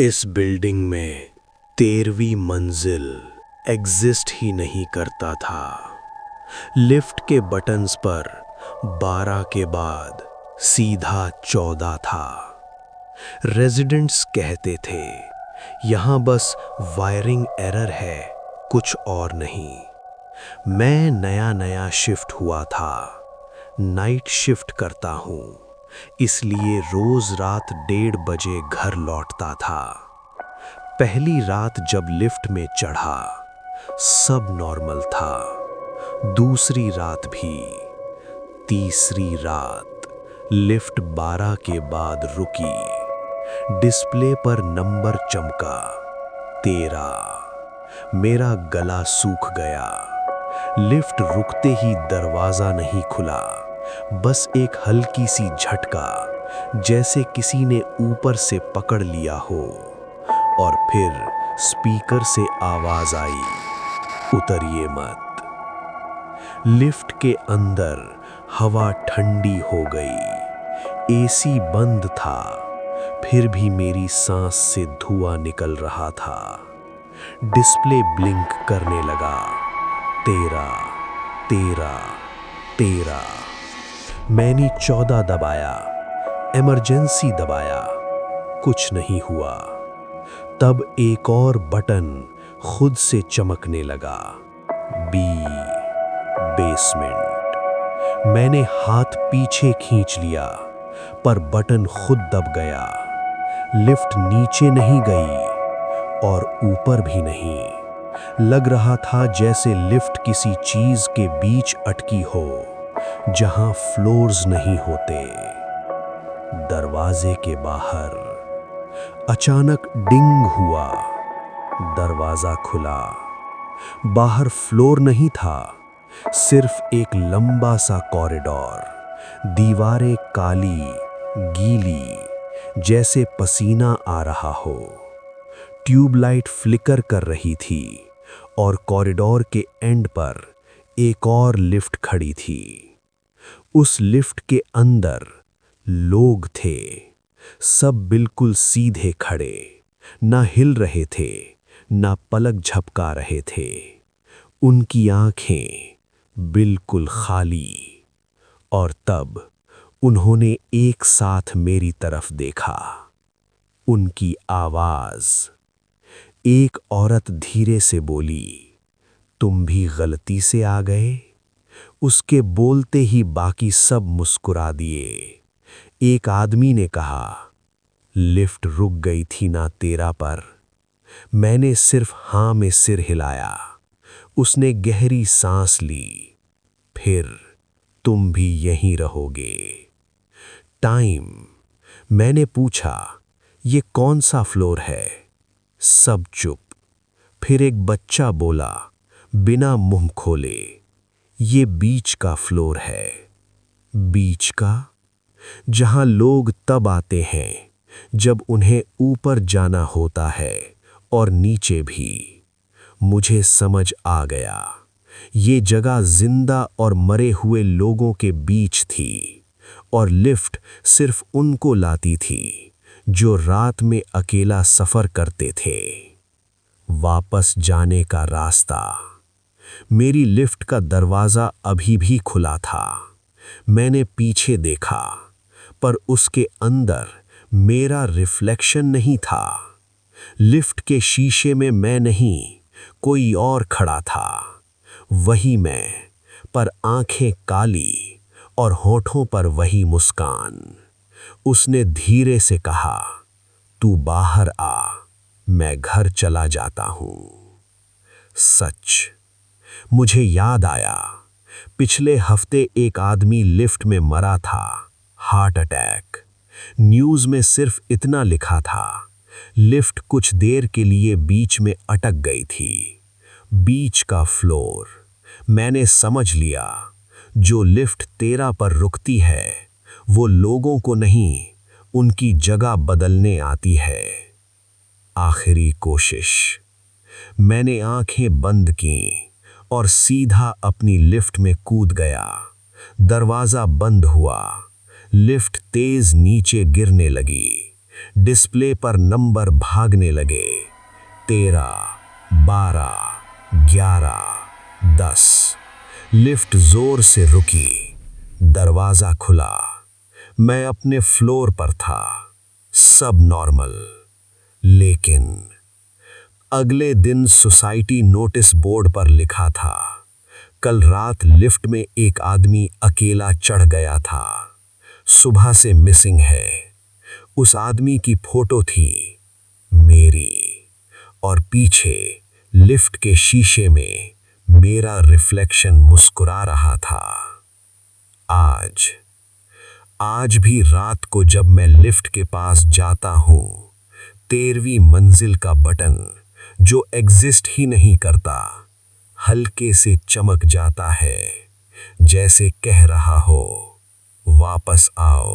इस बिल्डिंग में 13वीं मंजिल एग्जिस्ट ही नहीं करता था। लिफ्ट के बटन्स पर 12 के बाद सीधा 14 था। रेजिडेंट्स कहते थे यहाँ बस वायरिंग एरर है, कुछ और नहीं। मैं नया नया शिफ्ट हुआ था, नाइट शिफ्ट करता हूँ, इसलिए रोज रात 1:30 बजे घर लौटता था। पहली रात जब लिफ्ट में चढ़ा सब नॉर्मल था, दूसरी रात भी, तीसरी रात लिफ्ट 12 के बाद रुकी। डिस्प्ले पर नंबर चमका 13। मेरा गला सूख गया। लिफ्ट रुकते ही दरवाजा नहीं खुला, बस एक हल्की सी झटका, जैसे किसी ने ऊपर से पकड़ लिया हो। और फिर स्पीकर से आवाज आई, उतरिए मत। लिफ्ट के अंदर हवा ठंडी हो गई, एसी बंद था, फिर भी मेरी सांस से धुआं निकल रहा था। डिस्प्ले ब्लिंक करने लगा, 13, 13, 13। मैंने 14 दबाया, इमरजेंसी दबाया, कुछ नहीं हुआ। तब एक और बटन खुद से चमकने लगा, बी, बेसमेंट। मैंने हाथ पीछे खींच लिया, पर बटन खुद दब गया। लिफ्ट नीचे नहीं गई और ऊपर भी नहीं। लग रहा था जैसे लिफ्ट किसी चीज के बीच अटकी हो, जहां फ्लोर्स नहीं होते। दरवाजे के बाहर अचानक डिंग हुआ, दरवाजा खुला। बाहर फ्लोर नहीं था, सिर्फ एक लंबा सा कॉरिडोर, दीवारें काली, गीली, जैसे पसीना आ रहा हो। ट्यूबलाइट फ्लिकर कर रही थी और कॉरिडोर के एंड पर एक और लिफ्ट खड़ी थी। उस लिफ्ट के अंदर लोग थे, सब बिल्कुल सीधे खड़े, ना हिल रहे थे, ना पलक झपका रहे थे। उनकी आंखें बिल्कुल खाली। और तब उन्होंने एक साथ मेरी तरफ देखा। उनकी आवाज, एक औरत धीरे से बोली, तुम भी गलती से आ गए? उसके बोलते ही बाकी सब मुस्कुरा दिए। एक आदमी ने कहा, लिफ्ट रुक गई थी ना 13 पर। मैंने सिर्फ हाँ में सिर हिलाया। उसने गहरी सांस ली, फिर तुम भी यहीं रहोगे। टाइम, मैंने पूछा, ये कौन सा फ्लोर है? सब चुप। फिर एक बच्चा बोला, बिना मुंह खोले, ये बीच का फ्लोर है। बीच का? जहां लोग तब आते हैं जब उन्हें ऊपर जाना होता है, और नीचे भी। मुझे समझ आ गया, ये जगह जिंदा और मरे हुए लोगों के बीच थी, और लिफ्ट सिर्फ उनको लाती थी जो रात में अकेला सफर करते थे। वापस जाने का रास्ता। मेरी लिफ्ट का दरवाजा अभी भी खुला था। मैंने पीछे देखा, पर उसके अंदर मेरा रिफ्लेक्शन नहीं था। लिफ्ट के शीशे में मैं नहीं, कोई और खड़ा था। वही मैं, पर आंखें काली और होठों पर वही मुस्कान। उसने धीरे से कहा, तू बाहर आ, मैं घर चला जाता हूं। सच। मुझे याद आया, पिछले हफ्ते एक आदमी लिफ्ट में मरा था, हार्ट अटैक। न्यूज़ में सिर्फ इतना लिखा था, लिफ्ट कुछ देर के लिए बीच में अटक गई थी। बीच का फ्लोर। मैंने समझ लिया, जो लिफ्ट 13 पर रुकती है, वो लोगों को नहीं, उनकी जगह बदलने आती है। आखिरी कोशिश। मैंने आंखें बंद की और सीधा अपनी लिफ्ट में कूद गया। दरवाजा बंद हुआ, लिफ्ट तेज नीचे गिरने लगी। डिस्प्ले पर नंबर भागने लगे। 13, 12, 11, 10। लिफ्ट जोर से रुकी। दरवाजा खुला। मैं अपने फ्लोर पर था। सब नॉर्मल। लेकिन अगले दिन सोसाइटी नोटिस बोर्ड पर लिखा था, कल रात लिफ्ट में एक आदमी अकेला चढ़ गया था। सुबह से मिसिंग है। उस आदमी की फोटो थी मेरी, और पीछे लिफ्ट के शीशे में मेरा रिफ्लेक्शन मुस्कुरा रहा था। आज भी रात को जब मैं लिफ्ट के पास जाता हूं, 13वीं मंजिल का बटन, जो एग्जिस्ट ही नहीं करता, हल्के से चमक जाता है, जैसे कह रहा हो, वापस आओ।